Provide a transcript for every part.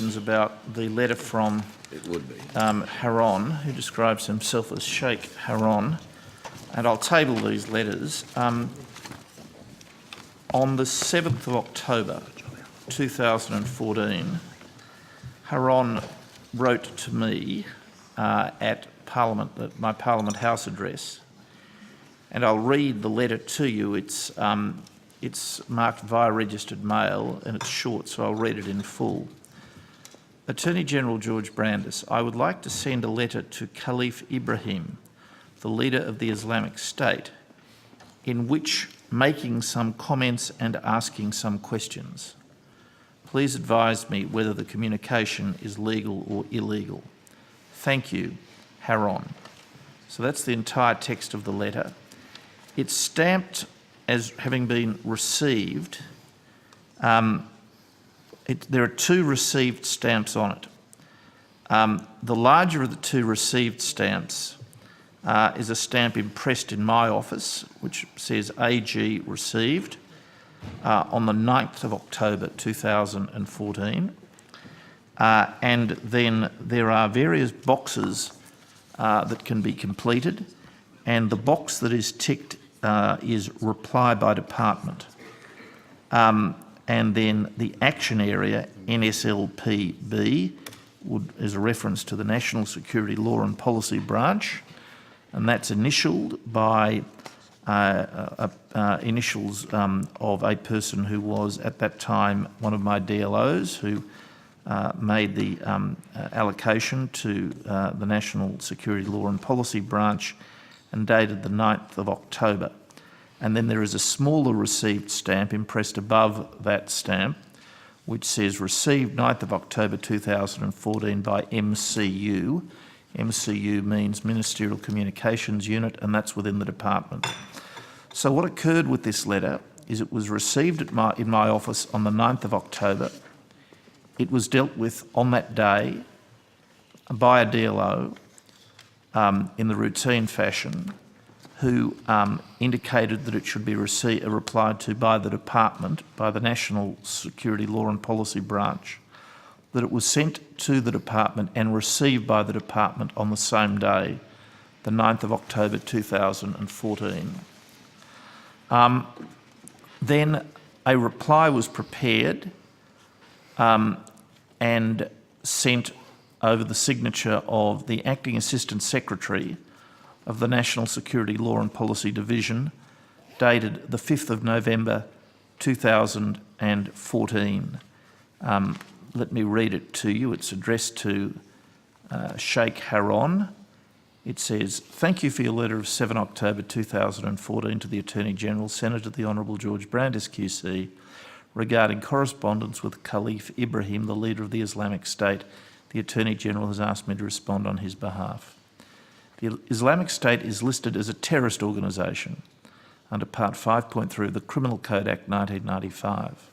questions about the letter from Haron, who describes himself as Sheikh Haron, and I'll table these letters. On the 7th of October 2014, Haron wrote to me at Parliament, at my Parliament House address, and I'll read the letter to you. It's marked via registered mail and it's short, so I'll read it in full. Attorney General George Brandis, I would like to send a letter to Caliph Ibrahim, the leader of the Islamic State, in which making some comments and asking some questions. Please advise me whether the communication is legal or illegal. Thank you, Haron. So that's the entire text of the letter. It's stamped as having been received. There are two received stamps on it. The larger of the two received stamps is a stamp impressed in my office, which says AG received on the 9th of October 2014. And then there are various boxes that can be completed, and the box that is ticked is reply by department. And then the action area, NSLPB, is a reference to the National Security Law and Policy Branch, and that's initialed by initials of a person who was at that time one of my DLOs, who made the allocation to the National Security Law and Policy Branch and dated the 9th of October. And then there is a smaller received stamp impressed above that stamp, which says received 9th of October 2014 by MCU. MCU means Ministerial Communications Unit, and that's within the department. So what occurred with this letter is it was received in my office on the 9th of October. It was dealt with on that day by a DLO in the routine fashion, who indicated that it should be replied to by the department, by the National Security Law and Policy Branch, that it was sent to the department and received by the department on the same day, the 9th of October 2014. Then a reply was prepared and sent over the signature of the Acting Assistant Secretary of the National Security Law and Policy Division, dated the 5th of November 2014. Let me read it to you. It's addressed to Sheikh Haron. It says, thank you for your letter of 7 October 2014 to the Attorney General, Senator the Honourable George Brandis QC, regarding correspondence with Caliph Ibrahim, the leader of the Islamic State. The Attorney General has asked me to respond on his behalf. The Islamic State is listed as a terrorist organisation under Part 5.3 of the Criminal Code Act 1995.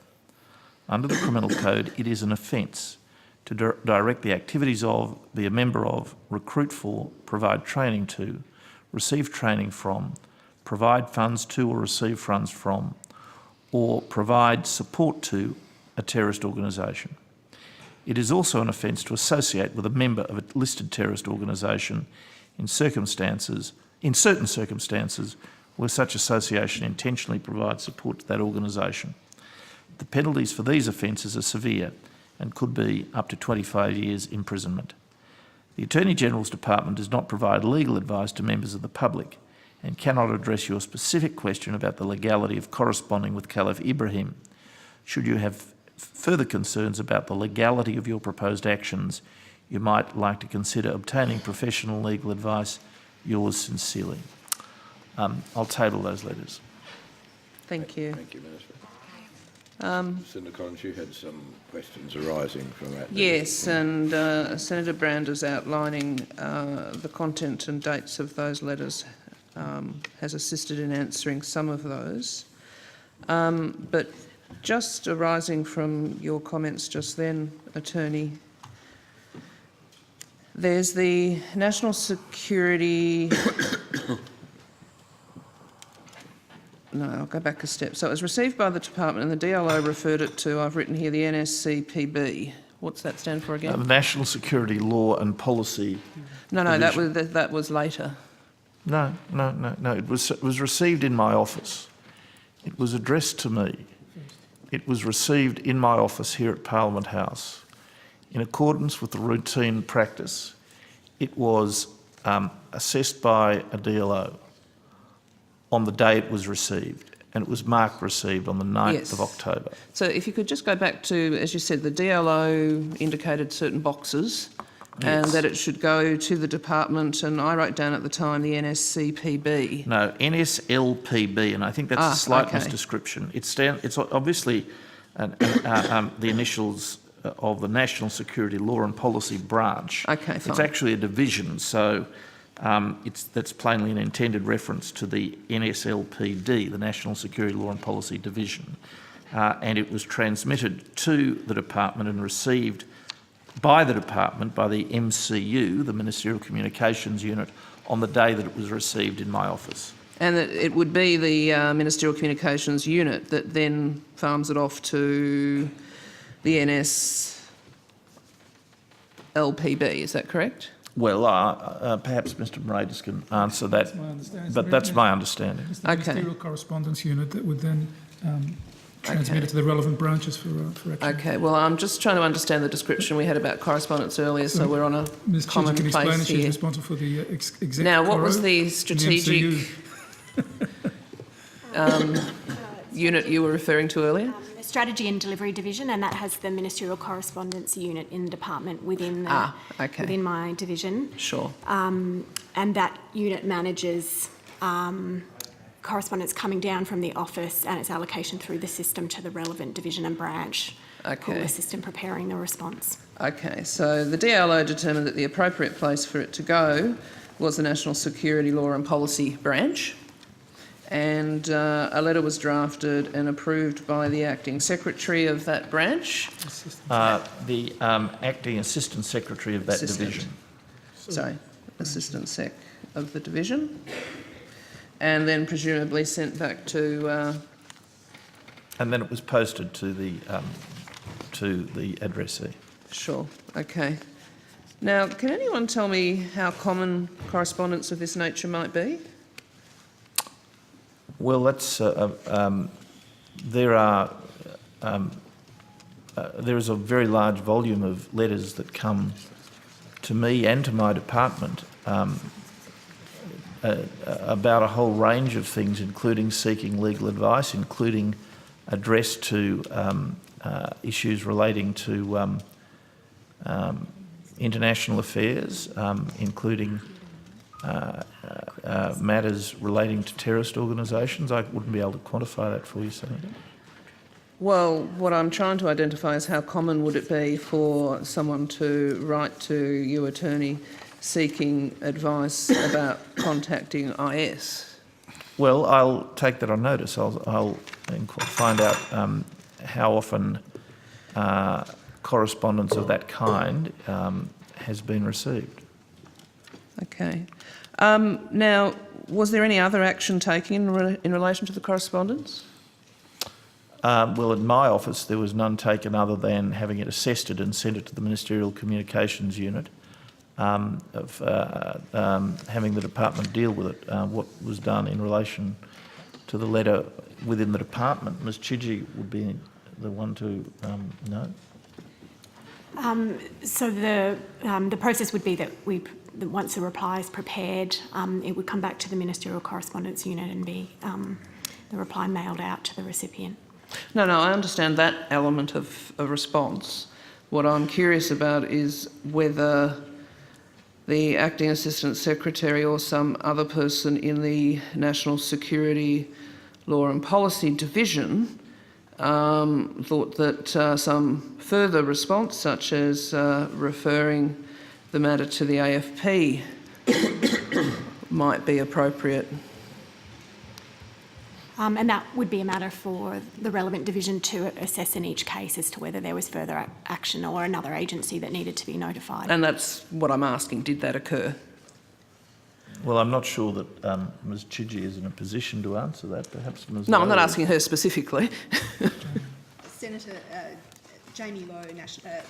Under the Criminal Code, it is an offence to direct the activities of, be a member of, recruit for, provide training to, receive training from, provide funds to or receive funds from, or provide support to a terrorist organisation. It is also an offence to associate with a member of a listed terrorist organisation in certain circumstances where such association intentionally provides support to that organisation. The penalties for these offences are severe and could be up to 25 years imprisonment. The Attorney General's Department does not provide legal advice to members of the public and cannot address your specific question about the legality of corresponding with Caliph Ibrahim. Should you have further concerns about the legality of your proposed actions, you might like to consider obtaining professional legal advice. Yours sincerely. I'll table those letters. Thank you. Thank you, Minister. Senator Collins, you had some questions arising from that. Yes, and Senator Brandis outlining the content and dates of those letters has assisted in answering some of those. But just arising from your comments just then, Attorney, there's the National Security... No, I'll go back a step. So it was received by the department and the DLO referred it to, I've written here, the NSCPB. What's that stand for The again? National Security Law and Policy. No, Division. that was later. No. It was received in my office. It was addressed to me. It was received in my office here at Parliament House. In accordance with the routine practice, it was assessed by a DLO on the day it was received, and it was marked received on the 9th of October. So if you could just go back to, as you said, the DLO indicated certain boxes and Yes. that it should go to the department, and I wrote down at the time the NSCPB. No, NSLPB, and I think that's a slight okay. misdescription. It's obviously the initials of the National Security Law and Policy Branch. Okay, It's fine. actually a division, so that's plainly an intended reference to the NSLPD, the National Security Law and Policy Division, and it was transmitted to the department and received by the department, by the MCU, the Ministerial Communications Unit, on the day that it was received in my office. And that it would be the Ministerial Communications Unit that then farms it off to the NSLPB, is that correct? Well, perhaps Mr. Brandis can answer that, That's my understanding. but that's my understanding. It's the Okay. Ministerial Correspondence Unit that would then transmit it to the relevant branches for action. Okay, well, I'm just trying to understand the description we had about correspondence earlier, so we're on a Ms. Chidgey common can explain place that she's here. responsible for the exec. Now, what was Coro the and strategic MCU. unit you were referring to earlier? The Strategy and Delivery Division, and that has the Ministerial Correspondence Unit in the department within the, okay. within my division. Sure. And that unit manages correspondence coming down from the office and its allocation through the system to the relevant division and branch who Okay. assist in preparing the response. Okay, so the DLO determined that the appropriate place for it to go was the National Security Law and Policy Branch, and a letter was drafted and approved by the acting secretary of that branch. The acting assistant secretary of that Assistant. division. Sorry, Assistant Sec of the division, and then presumably sent back to, And then it was posted to the addressee. sure, okay. Now, can anyone tell me how common correspondence of this nature might be? Well, that's there is a very large volume of letters that come to me and to my department about a whole range of things, including seeking legal advice, including addressed to issues relating to international affairs, including matters relating to terrorist organisations. I wouldn't be able to quantify that for you, Senator. Well, what I'm trying to identify is how common would it be for someone to write to you, attorney, seeking advice about contacting IS? Well, I'll take that on notice. I'll find out how often correspondence of that kind has been received. Okay. Now, was there any other action taken in relation to the correspondence? Well, in my office, there was none taken other than having it assessed and sent it to the Ministerial Communications Unit, having the department deal with it. What was done in relation to the letter within the department, Ms. Chidgey would be the one to know. So the process would be that once the reply is prepared, it would come back to the Ministerial Correspondence Unit and be the reply mailed out to the recipient. No, I understand that element of a response. What I'm curious about is whether the Acting Assistant Secretary or some other person in the National Security Law and Policy Division thought that some further response, such as referring the matter to the AFP, might be appropriate. And that would be a matter for the relevant division to assess in each case as to whether there was further action or another agency that needed to be notified. And that's what I'm asking, did that occur? Well, I'm not sure that Ms. Chidgey is in a position to answer that. Perhaps Ms. No, I'm not Lowe- asking her specifically. Senator, Jamie Lowe,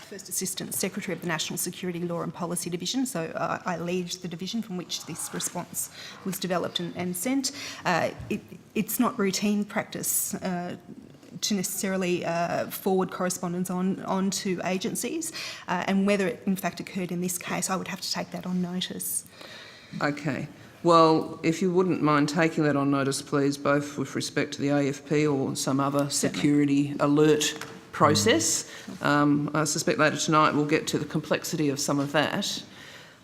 First Assistant Secretary of the National Security Law and Policy Division, so I lead the division from which this response was developed and sent. It's not routine practice to necessarily forward correspondence on to agencies, and whether it in fact occurred in this case, I would have to take that on notice. Okay. Well, if you wouldn't mind taking that on notice, please, both with respect to the AFP or some other security alert process. I suspect later tonight we'll get to the complexity of some of that.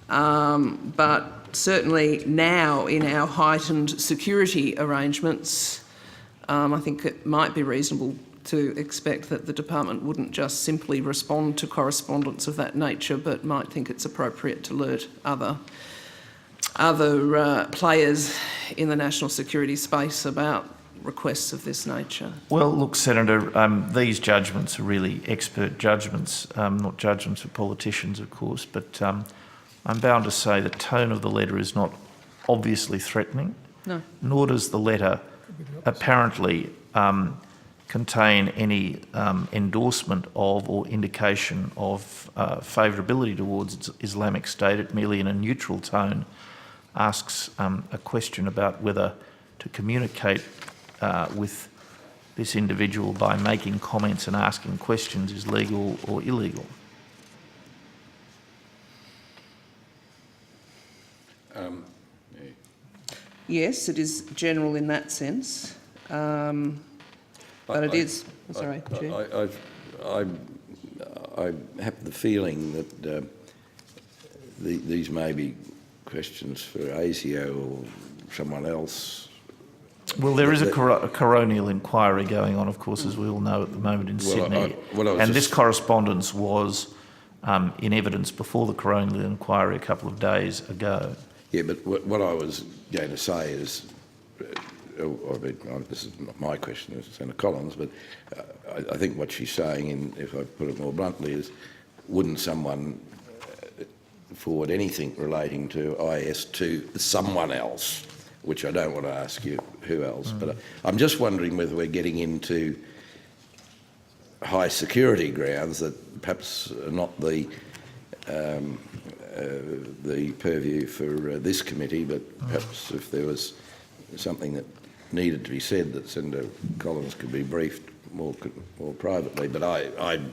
But certainly now in our heightened security arrangements, I think it might be reasonable to expect that the department wouldn't just simply respond to correspondence of that nature, but might think it's appropriate to alert other players in the national security space about requests of this nature. Well, look, Senator, these judgments are really expert judgments, not judgments of politicians, of course, but I'm bound to say the tone of the letter is not obviously threatening, No. nor does the letter apparently contain any endorsement of or indication of favourability towards Islamic State. It merely, in a neutral tone, asks a question about whether to communicate with this individual by making comments and asking questions is legal or illegal. Yes, it is general in that sense, but it is. Sorry, Chair. I have the feeling that these may be questions for ASIO or someone else. Well, there is a coronial inquiry going on, of course, as we all know at the moment in Sydney. And this correspondence was in evidence before the coronial inquiry a couple of days ago. Yeah, but what I was going to say is, this is not my question, it's Senator Collins, but I think what she's saying, if I put it more bluntly, is wouldn't someone forward anything relating to IS to someone else, which I don't want to ask you who else, but I'm just wondering whether we're getting into high security grounds that perhaps are not the purview for this committee, but perhaps if there was something that needed to be said, that Senator Collins could be briefed more privately. But I'm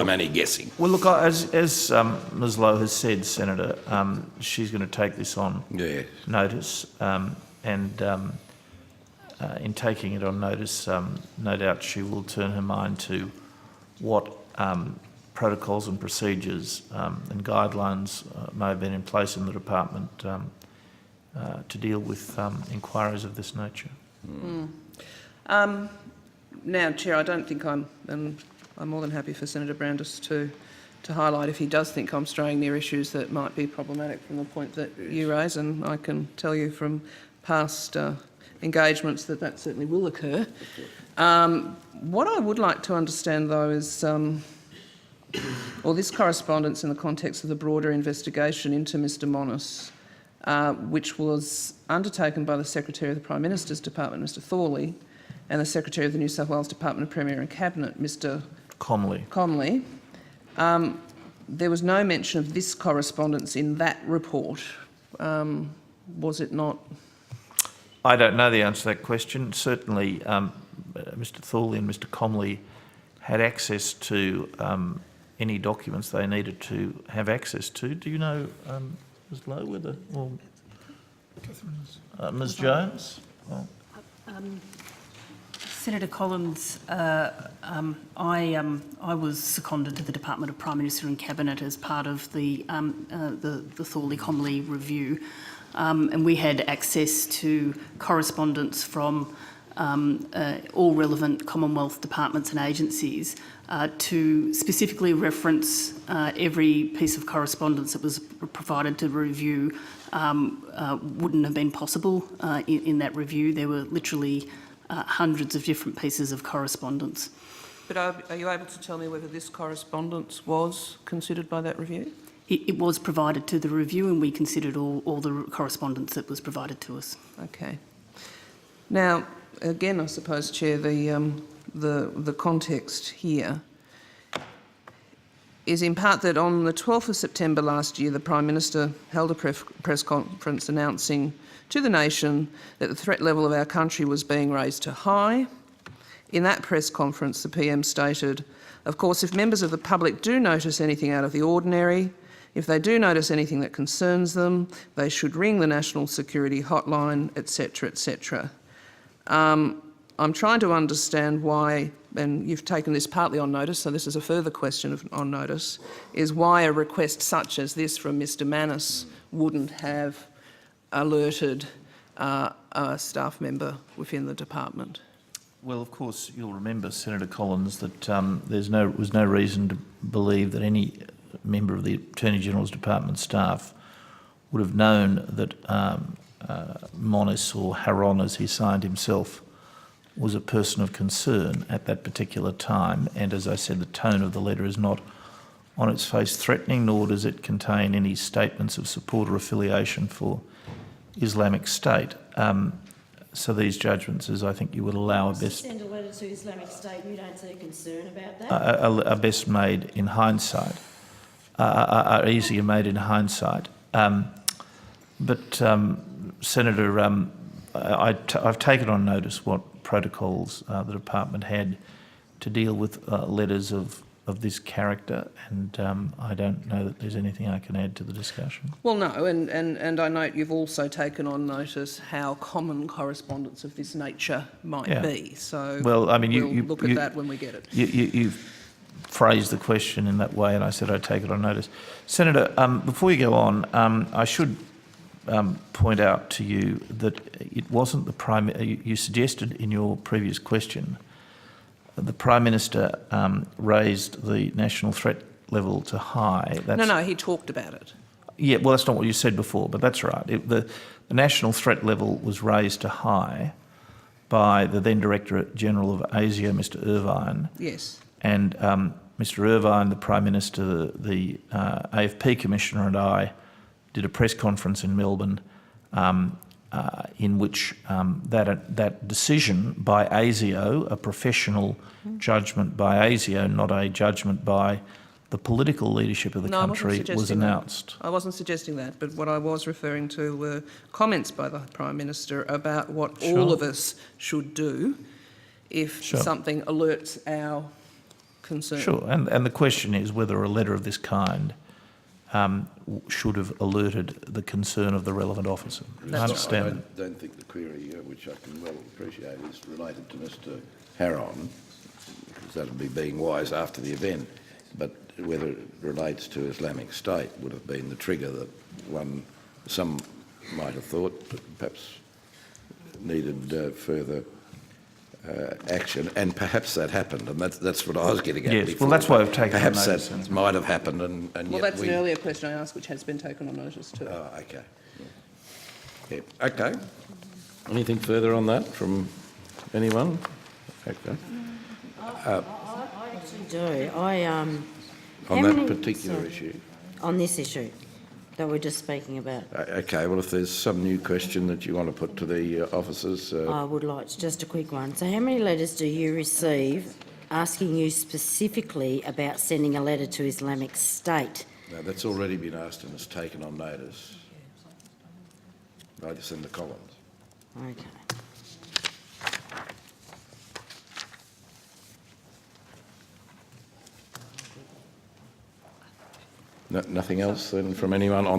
only guessing. Well, look, as Ms Lowe has said, Senator, she's going to take this on notice, and in taking it on notice, no doubt she will turn her mind to what protocols and procedures and guidelines may have been in place in the department to deal with inquiries of this nature. Now, Chair, I don't think I'm more than happy for Senator Brandis to highlight if he does think I'm straying near issues that might be problematic from the point that you raise, and I can tell you from past engagements that certainly will occur. What I would like to understand, though, is this correspondence in the context of the broader investigation into Mr Monis, which was undertaken by the Secretary of the Prime Minister's Department, Mr Thorley, and the Secretary of the New South Wales Department of Premier and Cabinet, Mr Comley. There was no mention of this correspondence in that report, was it not? I don't know the answer to that question. Certainly Mr Thorley and Mr Comley had access to any documents they needed to have access to. Do you know, Ms Lowe, whether, or Ms Jones? Well. Senator Collins, I was seconded to the Department of Prime Minister and Cabinet as part of the Thorley-Comley review, and we had access to correspondence from all relevant Commonwealth departments and agencies to specifically reference every piece of correspondence that was provided to review wouldn't have been possible in that review. There were literally hundreds of different pieces of correspondence. But are you able to tell me whether this correspondence was considered by that review? It was provided to the review, and we considered all the correspondence that was provided to us. Okay. Now, again, I suppose, Chair, the context here is in part that on the 12th of September last year, the Prime Minister held a press conference announcing to the nation that the threat level of our country was being raised to high. In that press conference, the PM stated, "Of course, if members of the public do notice anything out of the ordinary, if they do notice anything that concerns them, they should ring the National Security Hotline, etc., etc." I'm trying to understand why, and you've taken this partly on notice, so this is a further question on notice, is why a request such as this from Mr Monis wouldn't have alerted a staff member within the department. Well, of course, you'll remember, Senator Collins, that there was no reason to believe that any member of the Attorney-General's Department staff would have known that Monis, or Haron as he signed himself, was a person of concern at that particular time. And as I said, the tone of the letter is not on its face threatening, nor does it contain any statements of support or affiliation for Islamic State. So these judgments, as I think you would allow, are best... Send a letter to Islamic State and you don't see a concern about that? Are best made in hindsight, are easier made in hindsight. Senator, I've taken on notice what protocols the department had to deal with letters of this character, and I don't know that there's anything I can add to the discussion. Well, no, and I note you've also taken on notice how common correspondence of this nature might be. So well, I mean, we'll look at that when we get it. You've phrased the question in that way, and I said I'd take it on notice. Senator, before you go on, I should point out to you that it wasn't the Prime... You suggested in your previous question the Prime Minister raised the national threat level to high. No, he talked about it. Yeah, well, that's not what you said before, but that's right. The national threat level was raised to high by the then Director General of ASIO, Mr Irvine. Yes. And Mr Irvine, the Prime Minister, the AFP Commissioner and I did a press conference in Melbourne in which that decision by ASIO, a professional judgment by ASIO, not a judgment by the political leadership of the country, was announced. I wasn't suggesting that, but what I was referring to were comments by the Prime Minister about what all of us should do if something alerts our concern. Sure, and the question is whether a letter of this kind should have alerted the concern of the relevant officer. I understand. I don't think the query, which I can well appreciate, is related to Mr Haron, because that would be being wise after the event, but whether it relates to Islamic State would have been the trigger that some might have thought, but perhaps needed further action, and perhaps that happened, and that's what I was getting at before. Well, that's why I've taken perhaps notice. That might have happened, and well, yet that's an earlier question I asked, which has been taken on notice too. Oh, okay. Yeah. Okay. Anything further on that from anyone? Okay. I actually do. On that particular issue? On this issue that we're just speaking about. Okay, well, if there's some new question that you want to put to the officers... I would like just a quick one. So how many letters do you receive asking you specifically about sending a letter to Islamic State? No, that's already been asked and is taken on notice by Senator Collins. Okay. Nothing else then from anyone on